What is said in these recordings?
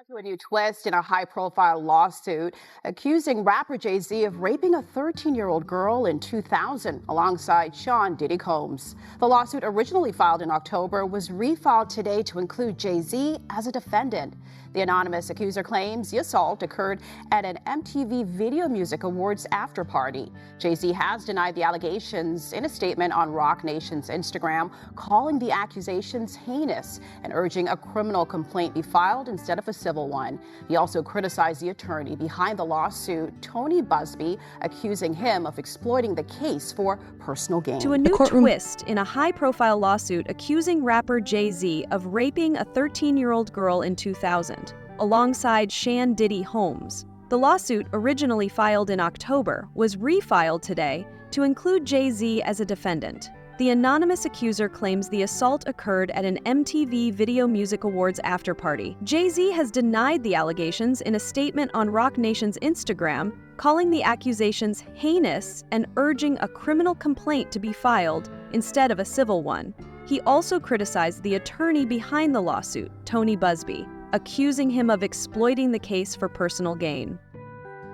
To a new twist in a high-profile lawsuit accusing rapper Jay-Z of raping a 13-year-old girl in 2000 alongside Sean Diddy Combs. The lawsuit, originally filed in October, was refiled today to include Jay-Z as a defendant. The anonymous accuser claims the assault occurred at an MTV Video Music Awards after-party. Jay-Z has denied the allegations in a statement on Roc Nation's Instagram, calling the accusations heinous and urging a criminal complaint be filed instead of a civil one. He also criticized the attorney behind the lawsuit, Tony Busby, accusing him of exploiting the case for personal gain. To a new twist in a high-profile lawsuit accusing rapper Jay-Z of raping a 13-year-old girl in 2000, alongside Sean Diddy Combs. The lawsuit, originally filed in October, was refiled today to include Jay-Z as a defendant. The anonymous accuser claims the assault occurred at an MTV Video Music Awards after-party. Jay-Z has denied the allegations in a statement on Roc Nation's Instagram, calling the accusations heinous and urging a criminal complaint to be filed instead of a civil one. He also criticized the attorney behind the lawsuit, Tony Busby, accusing him of exploiting the case for personal gain.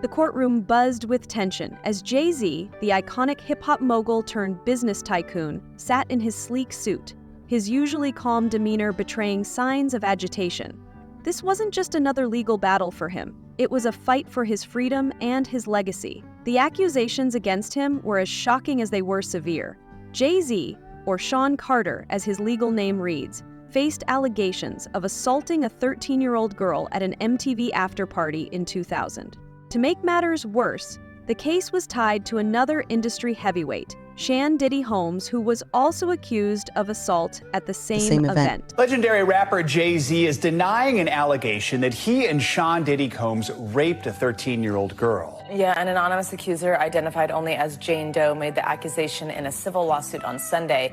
The courtroom buzzed with tension as Jay-Z, the iconic hip-hop mogul turned business tycoon, sat in his sleek suit, his usually calm demeanor betraying signs of agitation. This wasn't just another legal battle for him. It was a fight for his freedom and his legacy. The accusations against him were as shocking as they were severe. Jay-Z, or Sean Carter as his legal name reads, faced allegations of assaulting a 13-year-old girl at an MTV after-party in 2000. To make matters worse, the case was tied to another industry heavyweight, Sean Diddy Combs, who was also accused of assault at the same event. Legendary rapper Jay-Z is denying an allegation that he and Sean Diddy Combs raped a 13-year-old girl. Yeah, an anonymous accuser identified only as Jane Doe made the accusation in a civil lawsuit on Sunday.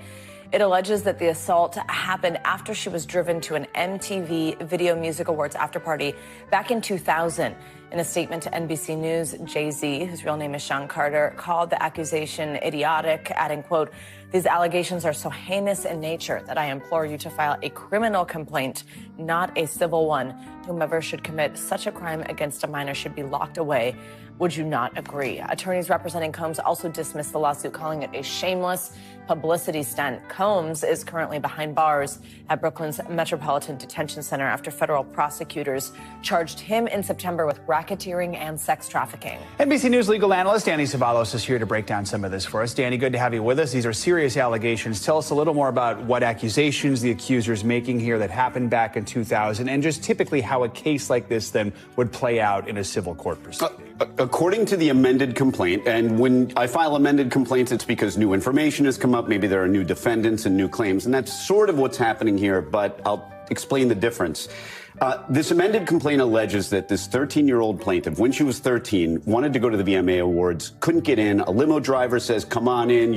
It alleges that the assault happened after she was driven to an MTV Video Music Awards after-party back in 2000. In a statement to NBC News, Jay-Z, whose real name is Sean Carter, called the accusation idiotic, adding, quote, "These allegations are so heinous in nature that I implore you to file a criminal complaint, not a civil one. Whomever should commit such a crime against a minor should be locked away. Would you not agree?" Attorneys representing Combs also dismissed the lawsuit, calling it a shameless publicity stunt. Combs is currently behind bars at Brooklyn's Metropolitan Detention Center after federal prosecutors charged him in September with racketeering and sex trafficking. NBC News legal analyst Danny Savalos is here to break down some of this for us. Danny, good to have you with us. These are serious allegations. Tell us a little more about what accusations the accuser is making here that happened back in 2000, and just typically how a case like this then would play out in a civil court proceeding. According to the amended complaint, and when I file amended complaints, it's because new information has come up. Maybe there are new defendants and new claims, and that's sort of what's happening here, but I'll explain the difference. This amended complaint alleges that this 13-year-old plaintiff, when she was 13, wanted to go to the VMA Awards, couldn't get in. A limo driver says, "Come on in,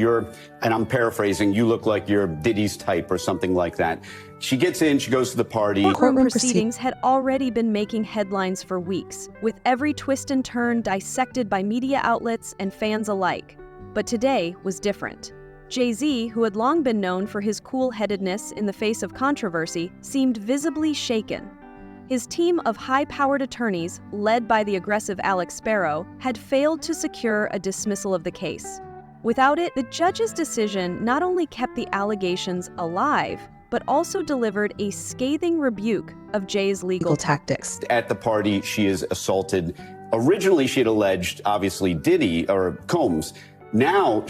and I'm paraphrasing, "you look like you're Diddy's type," or something like that. She gets in, she goes to the party. Courtroom proceedings had already been making headlines for weeks, with every twist and turn dissected by media outlets and fans alike. But today was different. Jay-Z, who had long been known for his cool-headedness in the face of controversy, seemed visibly shaken. His team of high-powered attorneys, led by the aggressive Alex Sparrow, had failed to secure a dismissal of the case. Without it, the judge's decision not only kept the allegations alive, but also delivered a scathing rebuke of Jay's legal tactics. At the party, she is assaulted. Originally, she had alleged, obviously, Diddy or Combs. Now,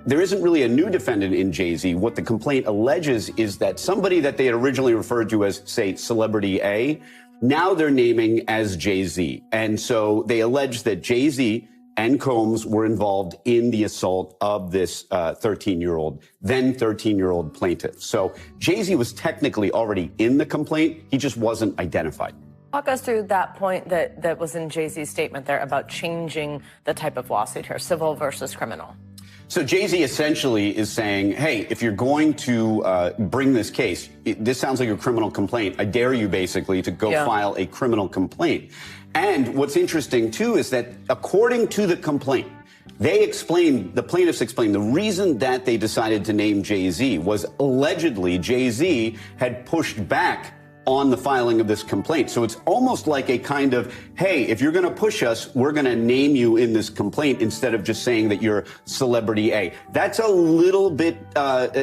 there isn't really a new defendant in Jay-Z. What the complaint alleges is that somebody that they had originally referred to as, say, Celebrity A, now they're naming as Jay-Z. And so they allege that Jay-Z and Combs were involved in the assault of this 13-year-old plaintiff. So Jay-Z was technically already in the complaint. He just wasn't identified. Walk us through that point that was in Jay-Z's statement there about changing the type of lawsuit here, civil versus criminal. So Jay-Z essentially is saying, hey, if you're going to bring this case, this sounds like a criminal complaint. I dare you basically to go file a criminal complaint. And what's interesting, too, is that according to the complaint, the plaintiffs explained the reason that they decided to name Jay-Z was allegedly Jay-Z had pushed back on the filing of this complaint. So it's almost like a kind of, hey, if you're going to push us, we're going to name you in this complaint instead of just saying that you're celebrity A. That's a little bit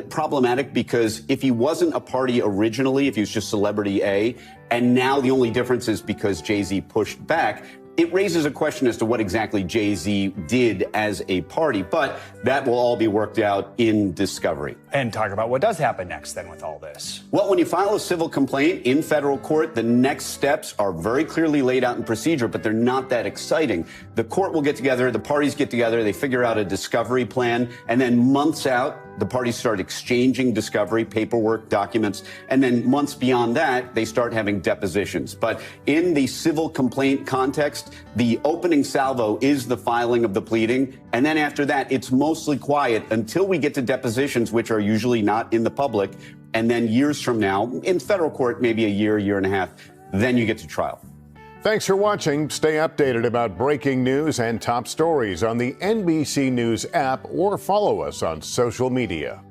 problematic, because if he wasn't a party originally, if he was just celebrity A, and now the only difference is because Jay-Z pushed back, it raises a question as to what exactly Jay-Z did as a party, but that will all be worked out in discovery. And talk about what does happen next then with all this. Well, when you file a civil complaint in federal court, the next steps are very clearly laid out in procedure, but they're not that exciting. The court will get together, the parties get together, they figure out a discovery plan, and then months out, the parties start exchanging discovery, paperwork, documents, and then months beyond that, they start having depositions. But in the civil complaint context, the opening salvo is the filing of the pleading, and then after that, it's mostly quiet until we get to depositions, which are usually not in the public, and then years from now, in federal court, maybe a year and a half, then you get to trial. Thanks for watching. Stay updated about breaking news and top stories on the NBC News app, or follow us on social media.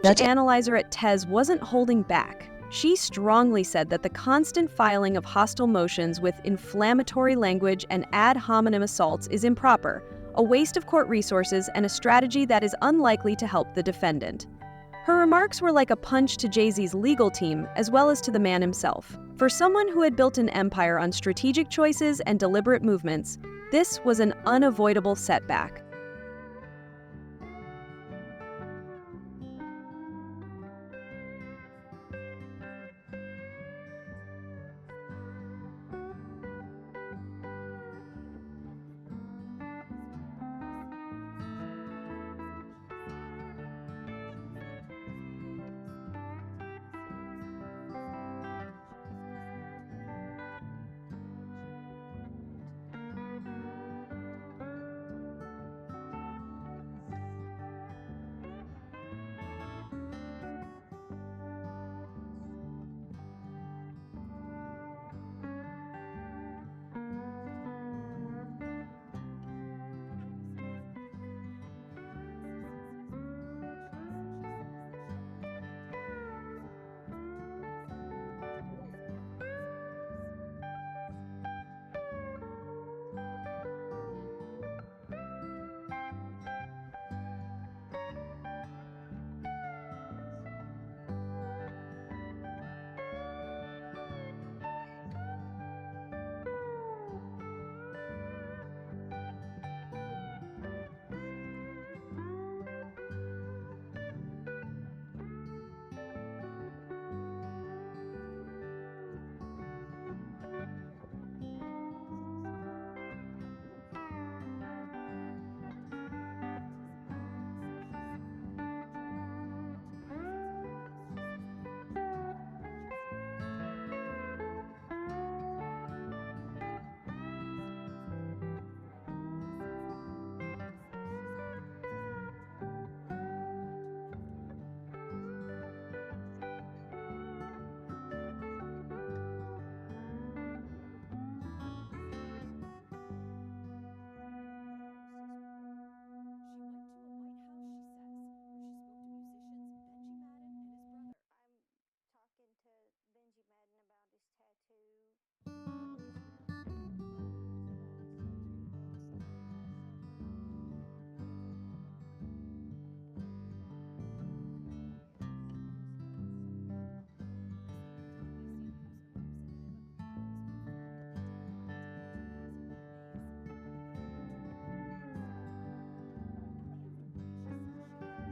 Judge Analyzer at TES wasn't holding back. She strongly said that the constant filing of hostile motions with inflammatory language and ad hominem assaults is improper, a waste of court resources, and a strategy that is unlikely to help the defendant. Her remarks were like a punch to Jay-Z's legal team, as well as to the man himself. For someone who had built an empire on strategic choices and deliberate movements, this was an unavoidable setback.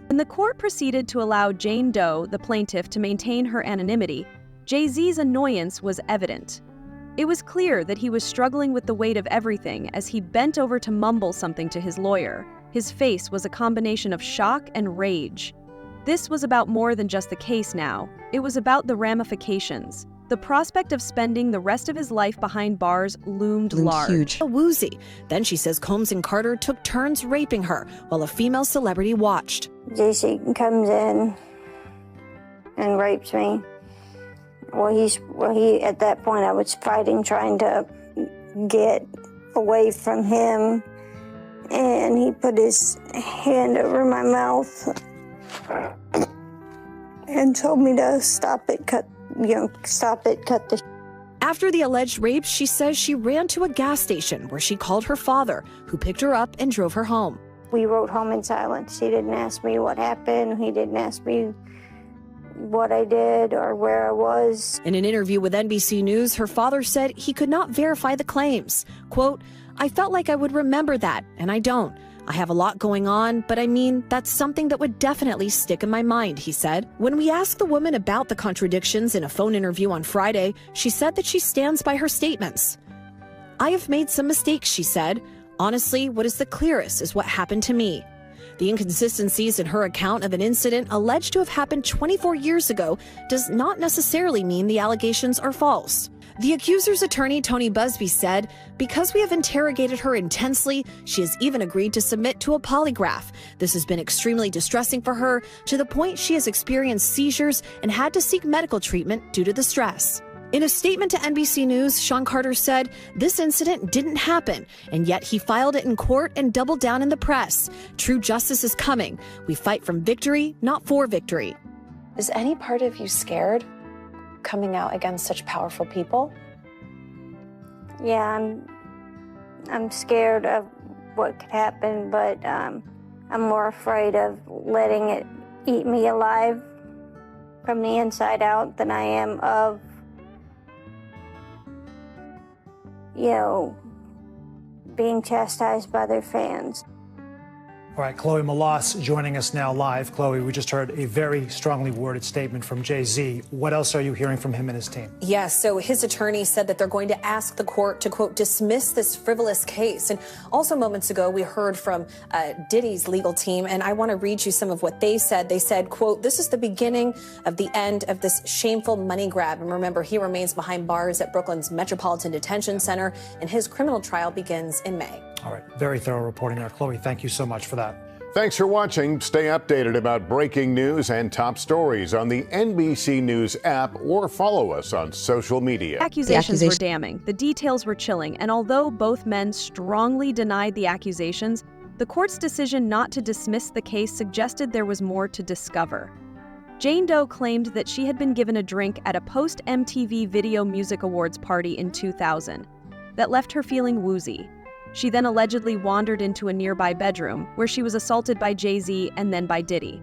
When the court proceeded to allow Jane Doe, the plaintiff, to maintain her anonymity, Jay-Z's annoyance was evident. It was clear that he was struggling with the weight of everything as he bent over to mumble something to his lawyer. His face was a combination of shock and rage. This was about more than just the case now. It was about the ramifications. The prospect of spending the rest of his life behind bars loomed large. Huge. Woozy. Then she says Combs and Carter took turns raping her while a female celebrity watched. JC comes in and rapes me. He at that point I was fighting, trying to get away from him, and he put his hand over my mouth and told me to stop it, cut stop it, cut the. After the alleged rape, she says she ran to a gas station where she called her father, who picked her up and drove her home. We rode home in silence. He didn't ask me what happened. He didn't ask me what I did or where I was. In an interview with NBC News, her father said he could not verify the claims. Quote, "I felt like I would remember that, and I don't. I have a lot going on, but I mean, that's something that would definitely stick in my mind," he said. When we asked the woman about the contradictions in a phone interview on Friday, she said that she stands by her statements. "I have made some mistakes," she said. "Honestly, what is the clearest is what happened to me." The inconsistencies in her account of an incident alleged to have happened 24 years ago does not necessarily mean the allegations are false. The accuser's attorney, Tony Busby, said, "Because we have interrogated her intensely, she has even agreed to submit to a polygraph. This has been extremely distressing for her, to the point she has experienced seizures and had to seek medical treatment due to the stress." In a statement to NBC News, Sean Carter said, "This incident didn't happen, and yet he filed it in court and doubled down in the press. True justice is coming. We fight from victory, not for victory." Is any part of you scared coming out against such powerful people? Yeah, I'm scared of what could happen, but I'm more afraid of letting it eat me alive from the inside out than I am of, being chastised by their fans. All right, Chloe Malas joining us now live. Chloe, we just heard a very strongly worded statement from Jay-Z. What else are you hearing from him and his team? Yes, so his attorney said that they're going to ask the court to, quote, dismiss this frivolous case. And also moments ago, we heard from Diddy's legal team, and I want to read you some of what they said. They said, quote, "This is the beginning of the end of this shameful money grab." And remember, he remains behind bars at Brooklyn's Metropolitan Detention Center, and his criminal trial begins in May. All right, very thorough reporting there. Chloe, thank you so much for that. Thanks for watching. Stay updated about breaking news and top stories on the NBC News app or follow us on social media. Accusations were damning, the details were chilling, and although both men strongly denied the accusations, the court's decision not to dismiss the case suggested there was more to discover. Jane Doe claimed that she had been given a drink at a post-MTV Video Music Awards party in 2000 that left her feeling woozy. She then allegedly wandered into a nearby bedroom where she was assaulted by Jay-Z and then by Diddy.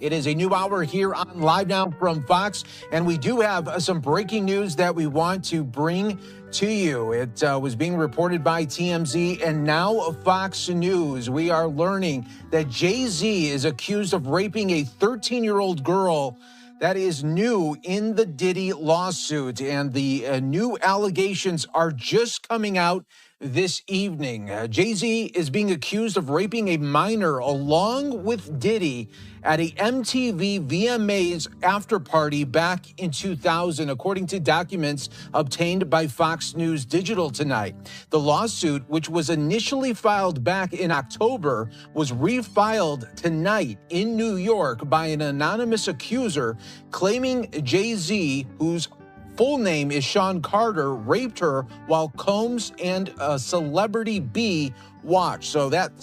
It is a new hour here on Live Now from Fox, and we do have some breaking news that we want to bring to you. It was being reported by TMZ and now Fox News. We are learning that Jay-Z is accused of raping a 13-year-old girl. That is new in the Diddy lawsuit, and the new allegations are just coming out this evening. Jay-Z is being accused of raping a minor along with Diddy at a MTV VMAs after party back in 2000, according to documents obtained by Fox News Digital tonight. The lawsuit, which was initially filed back in October, was refiled tonight in New York by an anonymous accuser claiming Jay-Z, whose full name is Sean Carter, raped her while Combs and Celebrity B watched. So that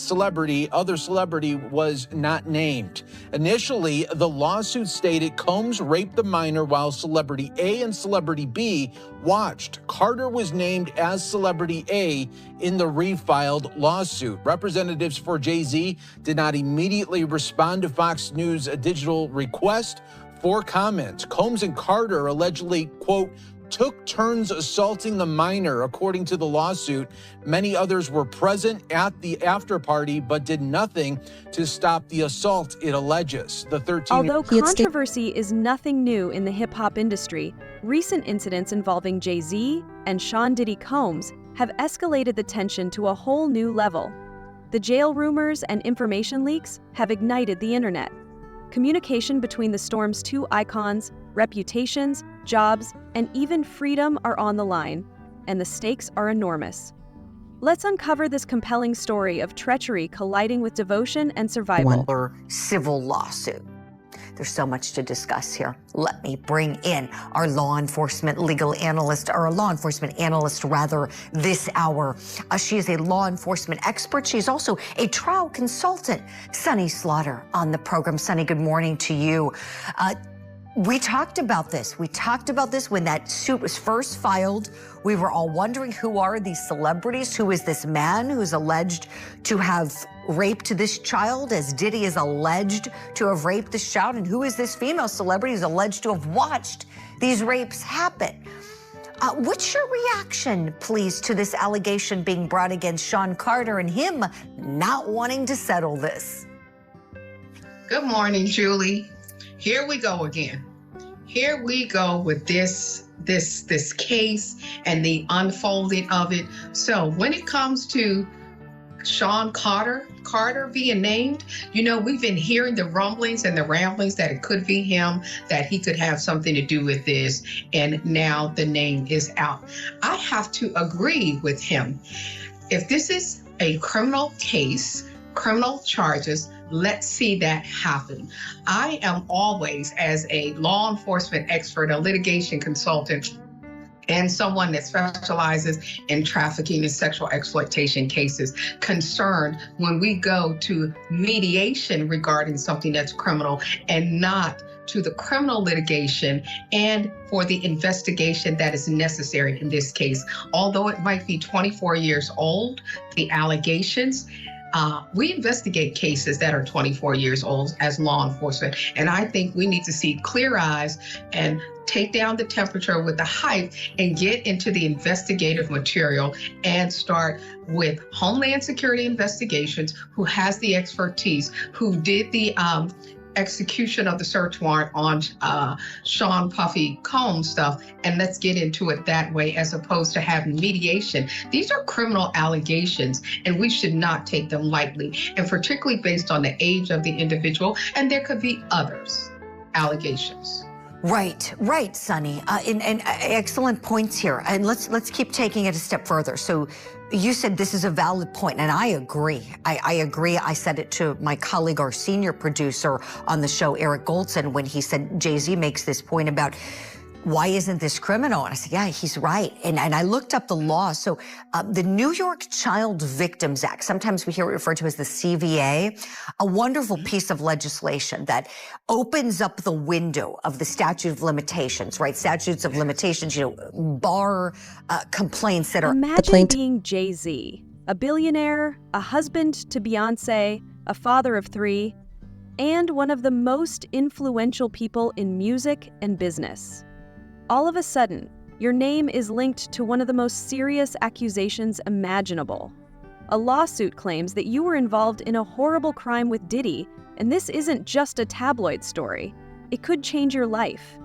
other celebrity was not named. Initially, the lawsuit stated Combs raped the minor while Celebrity A and Celebrity B watched. Carter was named as Celebrity A in the refiled lawsuit. Representatives for Jay-Z did not immediately respond to Fox News Digital request for comment. Combs and Carter allegedly, quote, took turns assaulting the minor, according to the lawsuit. Many others were present at the after party, but did nothing to stop the assault, it alleges. The 13. Although controversy is nothing new in the hip-hop industry, recent incidents involving Jay-Z and Sean Diddy Combs have escalated the tension to a whole new level. The jail rumors and information leaks have ignited the internet. Communication between the Storm's two icons, reputations, jobs, and even freedom are on the line, and the stakes are enormous. Let's uncover this compelling story of treachery colliding with devotion and survival. Civil lawsuit. There's so much to discuss here. Let me bring in our law enforcement analyst this hour. She is a law enforcement expert. She's also a trial consultant. Sunny Slaughter on the program. Sunny, good morning to you. We talked about this. We talked about this when that suit was first filed. We were all wondering, who are these celebrities? Who is this man who's alleged to have raped this child, as Diddy is alleged to have raped this child? And who is this female celebrity who's alleged to have watched these rapes happen? What's your reaction, please, to this allegation being brought against Sean Carter and him not wanting to settle this? Good morning, Julie. Here we go again. Here we go with this case and the unfolding of it. So when it comes to Sean Carter being named, you know, we've been hearing the rumblings and the ramblings that it could be him, that he could have something to do with this, and now the name is out. I have to agree with him. If this is a criminal case, criminal charges, let's see that happen. I am always, as a law enforcement expert, a litigation consultant, and someone that specializes in trafficking and sexual exploitation cases, concerned when we go to mediation regarding something that's criminal and not to the criminal litigation and for the investigation that is necessary in this case. Although it might be 24 years old, the allegations, we investigate cases that are 24 years old as law enforcement. And I think we need to see clear eyes and take down the temperature with the hype and get into the investigative material and start with Homeland Security Investigations, who has the expertise, who did the execution of the search warrant on Sean Puffy Combs stuff, and let's get into it that way as opposed to having mediation. These are criminal allegations, and we should not take them lightly, and particularly based on the age of the individual, and there could be others allegations. Right, Sonny. And excellent points here. And let's keep taking it a step further. So you said this is a valid point, and I agree. I agree. I said it to my colleague, our senior producer on the show, Eric Goldson, when he said Jay-Z makes this point about why isn't this criminal? And I said, yeah, he's right. And I looked up the law. So the New York Child Victims Act, sometimes we hear it referred to as the CVA, a wonderful piece of legislation that opens up the window of the statute of limitations, right? Statutes of limitations, you know, bar complaints that are... Imagine being Jay-Z, a billionaire, a husband to Beyonce, a father of 3, and one of the most influential people in music and business. All of a sudden, your name is linked to one of the most serious accusations imaginable. A lawsuit claims that you were involved in a horrible crime with Diddy, and this isn't just a tabloid story. It could change your life.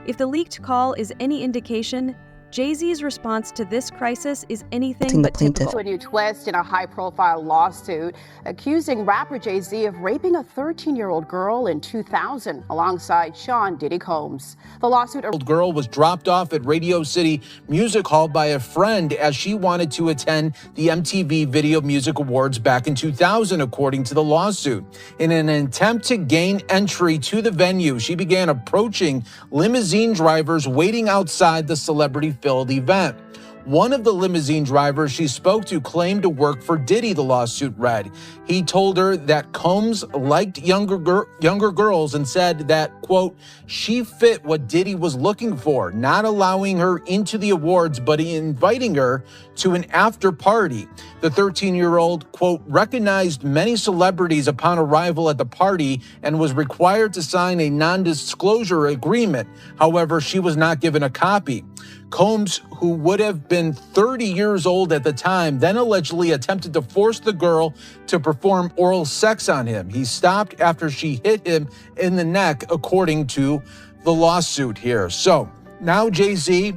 If the leaked call is any indication, Jay-Z's response to this crisis is anything but typical. A new twist in a high-profile lawsuit accusing rapper Jay-Z of raping a 13-year-old girl in 2000 alongside Sean Diddy Combs. The lawsuit... The girl was dropped off at Radio City Music Hall by a friend as she wanted to attend the MTV Video Music Awards back in 2000, according to the lawsuit. In an attempt to gain entry to the venue, she began approaching limousine drivers waiting outside the celebrity-filled event. One of the limousine drivers she spoke to claimed to work for Diddy, the lawsuit read. He told her that Combs liked younger girls and said that, quote, she fit what Diddy was looking for, not allowing her into the awards, but inviting her to an after party. The 13-year-old, quote, recognized many celebrities upon arrival at the party and was required to sign a non-disclosure agreement. However, she was not given a copy. Combs, who would have been 30 years old at the time, then allegedly attempted to force the girl to perform oral sex on him. He stopped after she hit him in the neck, according to the lawsuit here. So now Jay-Z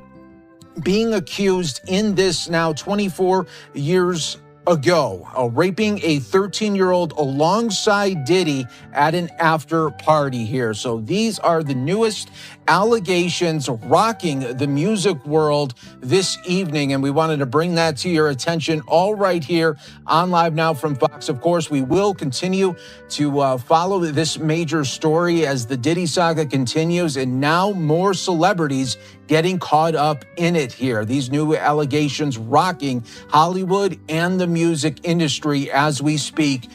being accused in this now 24 years ago, raping a 13-year-old alongside Diddy at an after party here. So these are the newest allegations rocking the music world this evening, and we wanted to bring that to your attention all right here on Live Now from Fox. Of course, we will continue to follow this major story as the Diddy saga continues, and now more celebrities getting caught up in it here. These new allegations rocking Hollywood and the music industry as we speak.